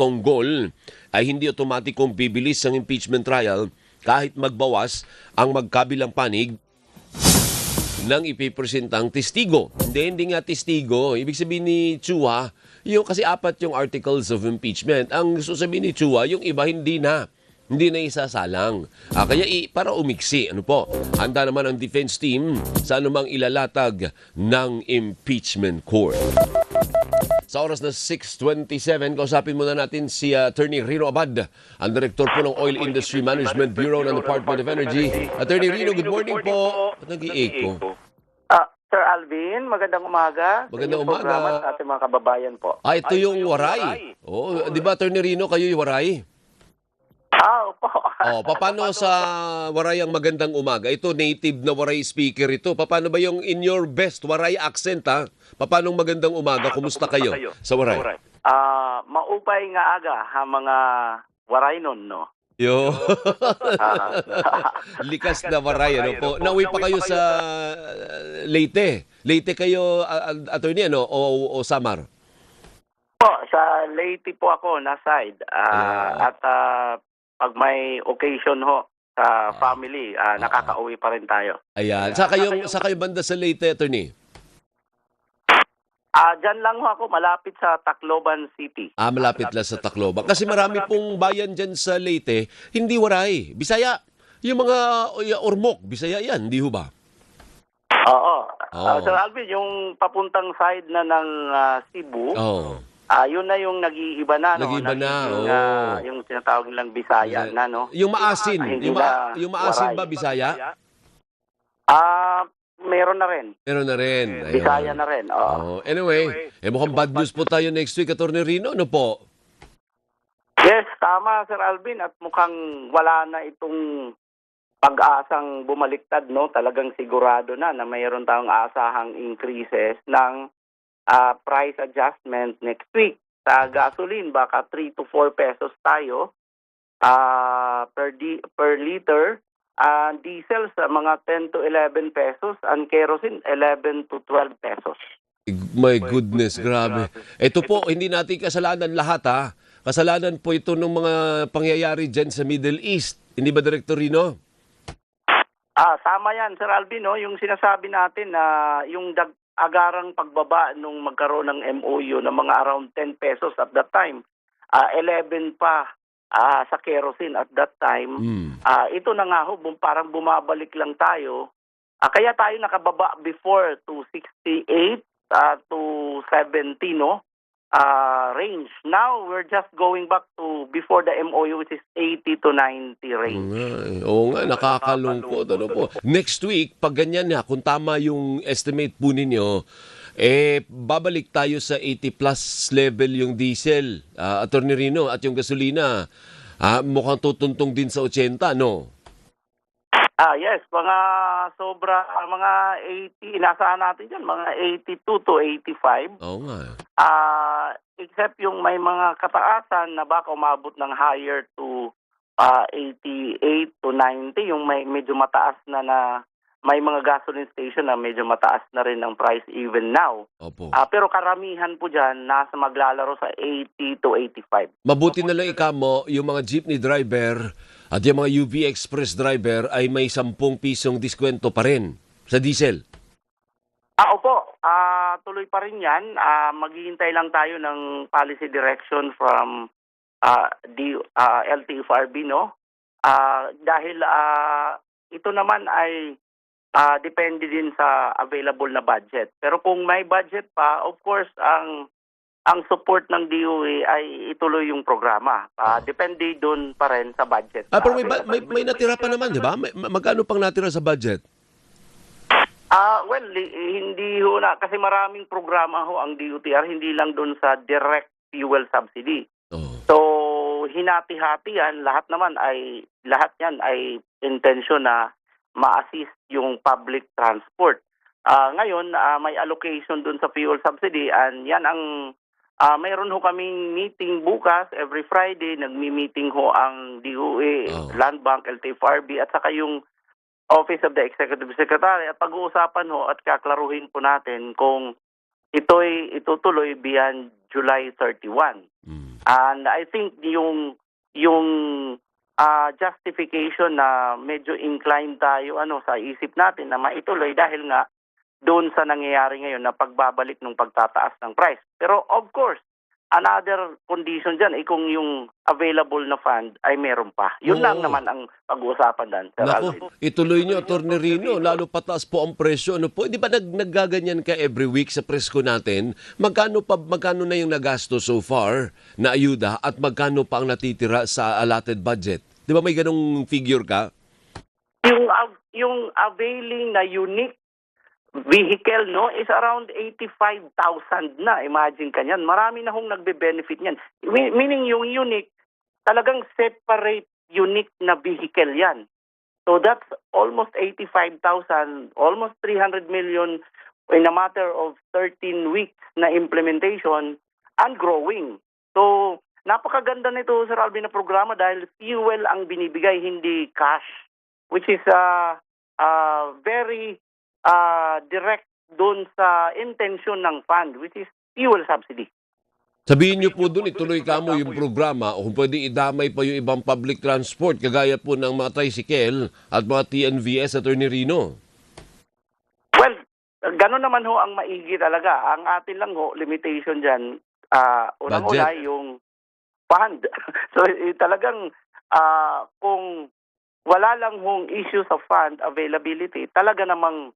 Tonggol ay hindi otomatikong bibilis ang impeachment trial kahit magbawas ang magkabilang panig ng ipipresentang testigo. Hindi nga testigo. Ibig sabihin ni Chua, yung kasi apat yung articles of impeachment. Ang gusto sabihin ni Chua, yung iba hindi na isasalang. Kaya para umiksi, handa naman ang defense team sa anumang ilalatag ng impeachment court. Sa oras na 6:27, kausapin muna natin si Attorney Rino Abad, ang Direktor po ng Oil Industry Management Bureau ng Department of Energy. Attorney Rino, good morning po. Ba't nag-i-echo? Sir Alvin, magandang umaga. Magandang Sa programa umaga. sa ating mga kababayan po. Ito yung Waray. Di ba, Attorney Rino, kayo yung Waray? Opo. Paano sa Waray ang magandang umaga? Ito, native na Waray speaker ito. Paano ba yung in your best Waray accent, ha? Paano magandang umaga? Kumusta kayo sa Waray? Maupay nga aga, mga Waray nun, no? Yo. Likas na Waray, ano po? Nauwi pa kayo sa Leyte. Leyte kayo, attorney, o Samar? Po, sa Leyte po ako, na side. At pag may occasion ho sa family, nakakauwi pa rin tayo. Ayan. Sa kayo banda sa Leyte, attorney? Diyan lang ho ako, malapit sa Tacloban City. Malapit lang sa Tacloban. Kasi marami pong bayan dyan sa Leyte, hindi Waray. Bisaya. Yung mga Ormoc, Bisaya yan, hindi ho ba? Oo. Sir Alvin, yung papuntang side na ng Cebu, yun na yung nag-iiba na. Nag-iiba na, yung tinatawag nilang Bisaya na, no? Yung maasin. Yung maasin ba, Bisaya? Meron na rin. Meron na rin. Ayun. Bisaya na rin. Anyway, mukhang bad news po tayo next week, Attorney Rino, ano po? Yes, tama, Sir Alvin. At mukhang wala na itong pag-asang bumaliktad, no? Talagang sigurado na mayroon tayong asahang increases ng price adjustment next week. Sa gasoline, baka 3 to 4 pesos tayo per liter. Diesel sa mga 10 to 11 pesos, and kerosene 11 to 12 pesos. My goodness, grabe. Ito po, hindi natin kasalanan lahat, ha? Kasalanan po ito ng mga pangyayari dyan sa Middle East. Hindi ba, Director Rino? Tama yan, Sir Alvin, no? Yung sinasabi natin na yung agarang pagbaba nung magkaroon ng MOU na mga around 10 pesos at that time, 11 pa sa kerosene at that time. Ito na nga ho, parang bumabalik lang tayo. Kaya tayo nakababa before to 68 to 70, no? Range. Now, we're just going back to before the MOU, which is 80 to 90 range. Oo nga, nakakalungkot. Ano po? Next week, pag ganyan na, kung tama yung estimate po ninyo, babalik tayo sa 80 plus level yung diesel, Attorney Rino, at yung gasolina. Mukhang tutuntong din sa 80, no? Yes, mga mga 80, inaasahan natin dyan, mga 82 to 85. Oo nga. Except yung may mga kataasan na baka umabot ng higher to 88 to 90, yung medyo mataas na may mga gasoline station na medyo mataas na rin ang price even now. Opo. Pero karamihan po dyan, nasa maglalaro sa 80 to 85. Mabuti na lang ikamo, yung mga jeepney driver at yung mga UV Express driver ay may 10 pisong diskwento pa rin sa diesel. Opo. Tuloy pa rin yan. Maghihintay lang tayo ng policy direction from LTFRB, no? Dahil ito naman ay depende din sa available na budget. Pero kung may budget pa, of course, ang support ng DOE ay ituloy yung programa. Depende doon pa rin sa budget. Pero may natira pa naman, di ba? Magkano pang natira sa budget? Well, hindi ho na. Kasi maraming programa ho ang DOTR, hindi lang doon sa direct fuel subsidy. So, hinati-hati yan. Lahat yan ay intensyon na ma-assist yung public transport. Ngayon, may allocation dun sa fuel subsidy, and yan ang mayroon ho kaming meeting bukas, every Friday, nagmi-meeting ho ang DOE, Land Bank, LTFRB, at saka yung Office of the Executive Secretary, at pag-uusapan ho at kaklaruhin po natin kung ito'y itutuloy beyond July 31. And I think yung justification na medyo inclined tayo sa isip natin na maituloy dahil nga doon sa nangyayari ngayon na pagbabalik ng pagtataas ng price. Pero of course, another condition dyan ay kung yung available na fund ay meron pa. Yun Oo. lang naman ang pag-uusapan dan, Sir Alvin. Nako, ituloy nyo, Atty. Rino, lalo pataas po ang presyo. Ano po? Di ba naggaganyan ka every week sa presko natin? Magkano na yung nagasto so far na ayuda at magkano pa ang natitira sa allotted budget? Di ba may ganong figure ka? Yung availing na unique vehicle is around 85,000 na. Imagine kanyan. Marami na hong nagbe-benefit niyan. Meaning yung unique, talagang separate unique na vehicle yan. So that's almost 85,000, almost 300 million in a matter of 13 weeks na implementation and growing. So napakaganda nito, Sir Alvin, na programa dahil fuel ang binibigay, hindi cash, which is very direct doon sa intention ng fund, which is fuel subsidy. Sabihin nyo po doon, ituloy ka mo yung programa o kung pwede idamay pa yung ibang public transport kagaya po ng mga tricycle at mga TNVS, Atty. Rino. Well, gano'n naman ho ang maigi talaga. Ang atin lang ho, limitation dyan, unang-una yung fund. So talagang kung wala lang hong issue sa fund availability, talaga namang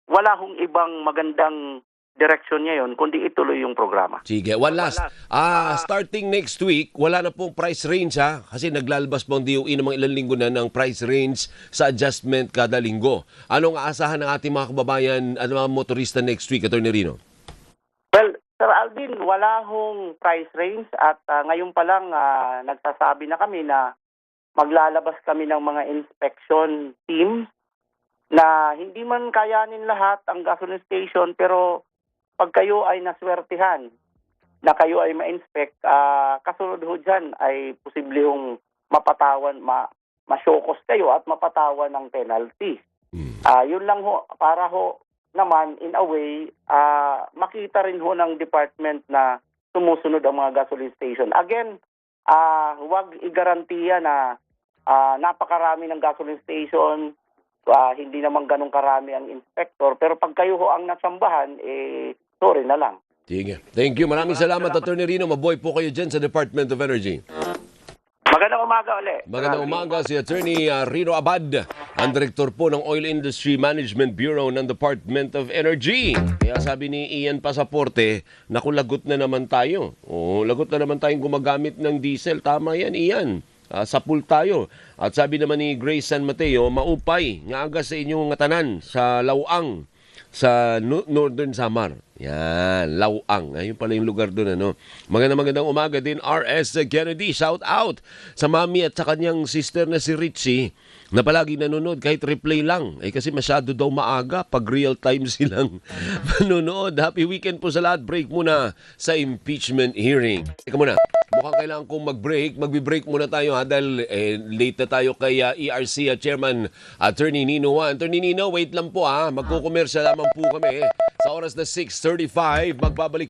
wala hong ibang magandang direksyon ngayon kundi ituloy yung programa. Sige, one last. Starting next week, wala na pong price range kasi naglalabas po ang DOE ng mga ilang linggo na ng price range sa adjustment kada linggo. Anong aasahan ng ating mga kababayan at mga motorista next week, Atty. Rino? Well, Sir Alvin, wala hong price range at ngayon pa lang nagsasabi na kami na maglalabas kami ng mga inspection team na hindi man kayanin lahat ang gasoline station, pero pag kayo ay naswertihan na kayo ay ma-inspect, kasunod ho dyan ay posible yung mapatawan, masyokos kayo at mapatawan ng penalty. Yun lang ho, para ho naman in a way, makita rin ho ng department na sumusunod ang mga gasoline station. Again, huwag igarantiya na napakarami ng gasoline station, hindi naman ganun karami ang inspector, pero pag kayo ho ang nasambahan, sorry na lang. Sige. Thank you. Maraming salamat, Atty. Rino. Mabuhay po kayo dyan sa Department of Energy. Magandang umaga ulit. Magandang umaga si Atty. Rino Abad, ang direktor po ng Oil Industry Management Bureau ng Department of Energy. Kaya sabi ni Ian Pasaporte, naku, lagot na naman tayo. Lagot na naman tayong gumagamit ng diesel. Tama yan, Ian. Sapul tayo. At sabi naman ni Grace San Mateo, maupay nga aga sa inyong tanan sa Lawang, sa Northern Samar. Yan, Lawang. Ayun pala yung lugar doon. Magandang umaga din, R.S. Kennedy. Shout out sa mami at sa kanyang sister na si Richie na palagi nanonood kahit replay lang. Kasi masyado daw maaga pag real time silang manonood. Happy weekend po sa lahat. Break muna sa impeachment hearing. Teka muna. Mukhang kailangan kong mag-break. Magbi-break muna tayo dahil late na tayo kay ERC Chairman Attorney Nino Juan. Attorney Nino, wait lang po Magkukomersya lamang po kami. Sa oras na 6:35, magbabalik